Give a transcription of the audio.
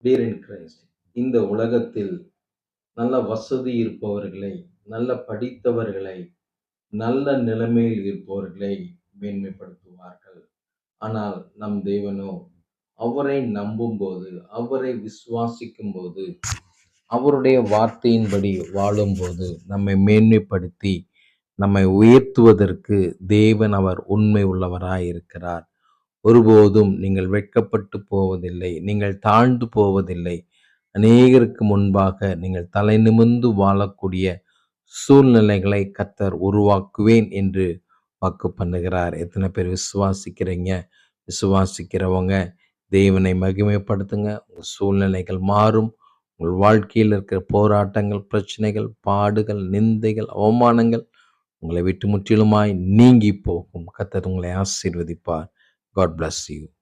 Dear in Christ, இந்த உலகத்தில் நல்ல வசதி இருப்பவர்களை, நல்ல படித்தவர்களை, நல்ல நிலைமையில் இருப்பவர்களை மேன்மைப்படுத்துவார்கள். ஆனால் நம் தேவனோ அவரை நம்பும்போது, அவரை விசுவாசிக்கும்போது, அவருடைய வார்த்தையின்படி வாழும்போது நம்மை மேன்மைப்படுத்தி நம்மை உயர்த்துவதற்கு தேவன் அவர் உண்மை உள்ளவராய் இருக்கிறார். ஒருபோதும் நீங்கள் வெட்கப்பட்டு போவதில்லை, நீங்கள் தாழ்ந்து போவதில்லை. அநேகருக்கு முன்பாக நீங்கள் தலை நிமிர்ந்து வாழக்கூடிய சூழ்நிலைகளை கர்த்தர் உருவாக்குவேன் என்று வாக்கு பண்ணுகிறார். எத்தனை பேர் விசுவாசிக்கிறீங்க? விசுவாசிக்கிறவங்க தேவனை மகிமைப்படுத்துங்க. உங்கள் சூழ்நிலைகள் மாறும். உங்கள் வாழ்க்கையில் இருக்கிற போராட்டங்கள், பிரச்சனைகள், பாடுகள், நிந்தைகள், அவமானங்கள் உங்களை விட்டு முற்றிலுமாய் நீங்கி போகும். கர்த்தர் உங்களை ஆசீர்வதிப்பார். God bless you.